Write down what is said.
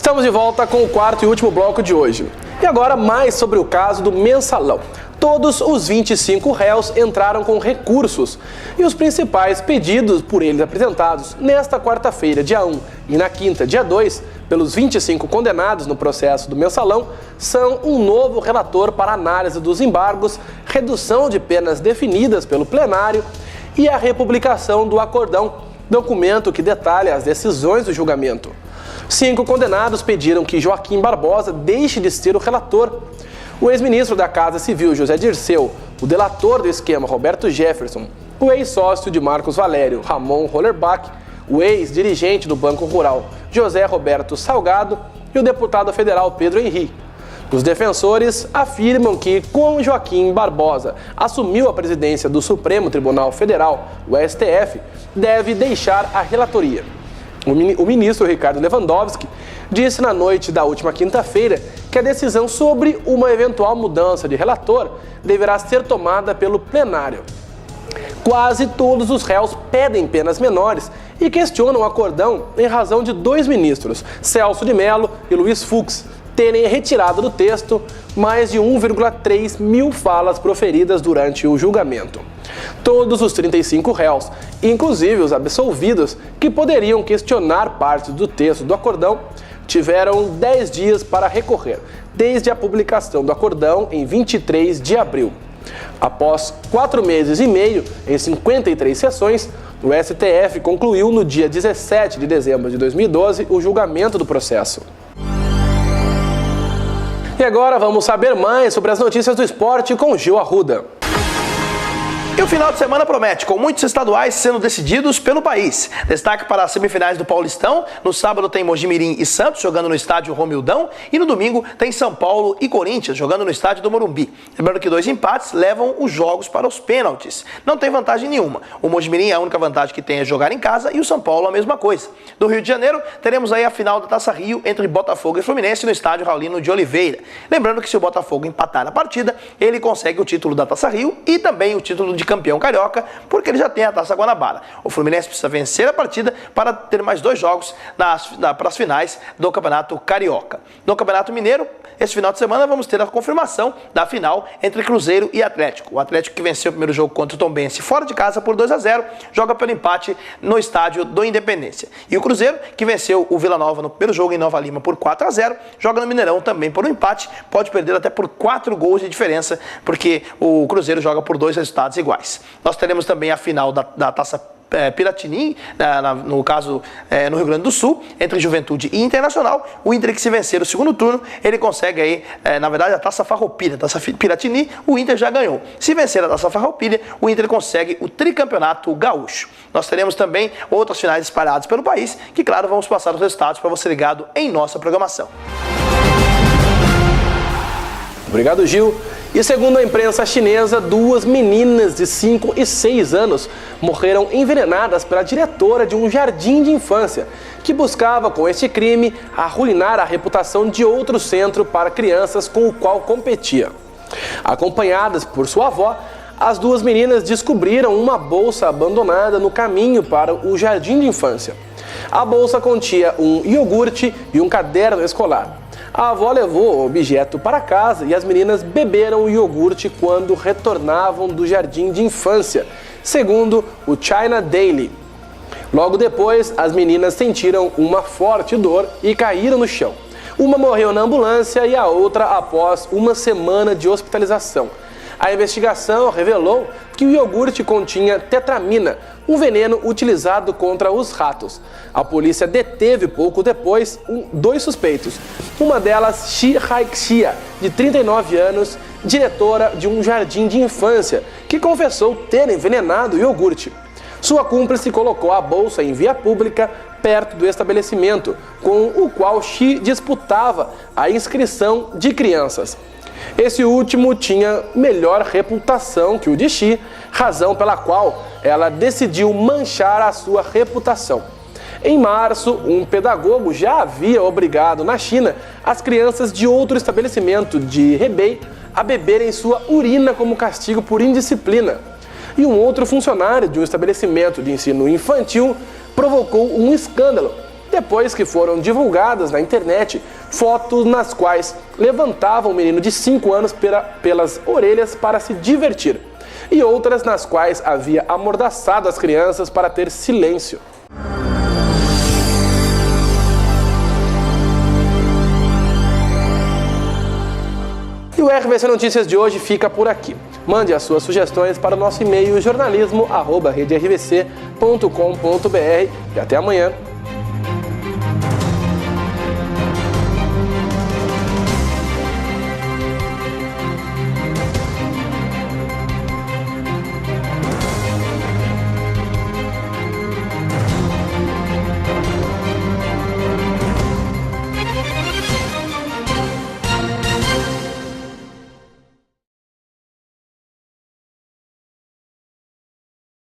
Estamos de volta com o quarto e último bloco de hoje. E agora mais sobre o caso do Mensalão. Todos os 25 réus entraram com recursos e os principais pedidos por eles apresentados nesta quarta-feira, dia 1, e na quinta, dia 2, pelos 25 condenados no processo do Mensalão, são um novo relator para análise dos embargos, redução de penas definidas pelo plenário e a republicação do acordão, documento que detalha as decisões do julgamento. 5 condenados pediram que Joaquim Barbosa deixe de ser o relator. O ex-ministro da Casa Civil, José Dirceu, o delator do esquema, Roberto Jefferson, o ex-sócio de Marcos Valério, Ramon Hollerbach, o ex-dirigente do Banco Rural, José Roberto Salgado, e o deputado federal Pedro Henrique. Os defensores afirmam que, como Joaquim Barbosa assumiu a presidência do Supremo Tribunal Federal, o STF, deve deixar a relatoria. O ministro Ricardo Lewandowski disse na noite da última quinta-feira que a decisão sobre uma eventual mudança de relator deverá ser tomada pelo plenário. Quase todos os réus pedem penas menores e questionam o acordão em razão de 2 ministros, Celso de Mello e Luiz Fux, terem retirado do texto mais de 1,3 mil falas proferidas durante o julgamento. Todos os 35 réus, inclusive os absolvidos, que poderiam questionar parte do texto do acordão, tiveram 10 dias para recorrer, desde a publicação do acordão em 23 de abril. Após 4 meses e meio, em 53 sessões, o STF concluiu no dia 17 de dezembro de 2012 o julgamento do processo. E agora vamos saber mais sobre as notícias do esporte com Gil Arruda. E o final de semana promete, com muitos estaduais sendo decididos pelo país. Destaque para as semifinais do Paulistão. No sábado tem Mojimirim e Santos jogando no estádio Romildão. E no domingo tem São Paulo e Corinthians jogando no estádio do Morumbi. Lembrando que 2 empates levam os jogos para os pênaltis. Não tem vantagem nenhuma. O Mojimirim, a única vantagem que tem é jogar em casa, e o São Paulo a mesma coisa. Do Rio de Janeiro, teremos aí a final da Taça Rio entre Botafogo e Fluminense no estádio Raulino de Oliveira. Lembrando que se o Botafogo empatar a partida, ele consegue o título da Taça Rio e também o título de campeão carioca, porque ele já tem a Taça Guanabara. O Fluminense precisa vencer a partida para ter mais 2 jogos para as finais do Campeonato Carioca. No Campeonato Mineiro, esse final de semana vamos ter a confirmação da final entre Cruzeiro e Atlético. O Atlético, que venceu o primeiro jogo contra o Tombense fora de casa por 2-0, joga pelo empate no estádio do Independência. E o Cruzeiro, que venceu o Vila Nova no primeiro jogo em Nova Lima por 4-0, joga no Mineirão também por um empate, pode perder até por 4 gols de diferença, porque o Cruzeiro joga por 2 resultados iguais. Nós teremos também a final da Taça Piratini, no caso no Rio Grande do Sul, entre Juventude e Internacional. O Inter, que se vencer o segundo turno, ele consegue aí, na verdade, a Taça Farroupilha. A Taça Piratini, o Inter já ganhou. Se vencer a Taça Farroupilha, o Inter consegue o tricampeonato gaúcho. Nós teremos também outras finais espalhadas pelo país, que, claro, vamos passar os resultados para você ligado em nossa programação. Obrigado, Gil. E segundo a imprensa chinesa, 2 meninas de 5 e 6 anos morreram envenenadas pela diretora de um jardim de infância, que buscava com este crime arruinar a reputação de outro centro para crianças com o qual competia. Acompanhadas por sua avó, as 2 meninas descobriram uma bolsa abandonada no caminho para o jardim de infância. A bolsa continha um iogurte e um caderno escolar. A avó levou o objeto para casa e as meninas beberam o iogurte quando retornavam do jardim de infância, segundo o China Daily. Logo depois, as meninas sentiram uma forte dor e caíram no chão. Uma morreu na ambulância e a outra após uma semana de hospitalização. A investigação revelou que o iogurte continha tetramina, um veneno utilizado contra os ratos. A polícia deteve pouco depois 2 suspeitos. Uma delas, Shi Haixia, de 39 anos, diretora de um jardim de infância, que confessou ter envenenado o iogurte. Sua cúmplice colocou a bolsa em via pública perto do estabelecimento, com o qual Shi disputava a inscrição de crianças. Esse último tinha melhor reputação que o de Shi, razão pela qual ela decidiu manchar a sua reputação. Em março, um pedagogo já havia obrigado na China as crianças de outro estabelecimento de Hebei a beberem sua urina como castigo por indisciplina. E um outro funcionário de um estabelecimento de ensino infantil provocou um escândalo depois que foram divulgadas na internet fotos nas quais levantavam o menino de 5 anos pelas orelhas para se divertir, e outras nas quais havia amordaçado as crianças para ter silêncio. E o RVC Notícias de hoje fica por aqui. Mande as suas sugestões para o nosso e-mail jornalismo@redervc.com.br e até amanhã.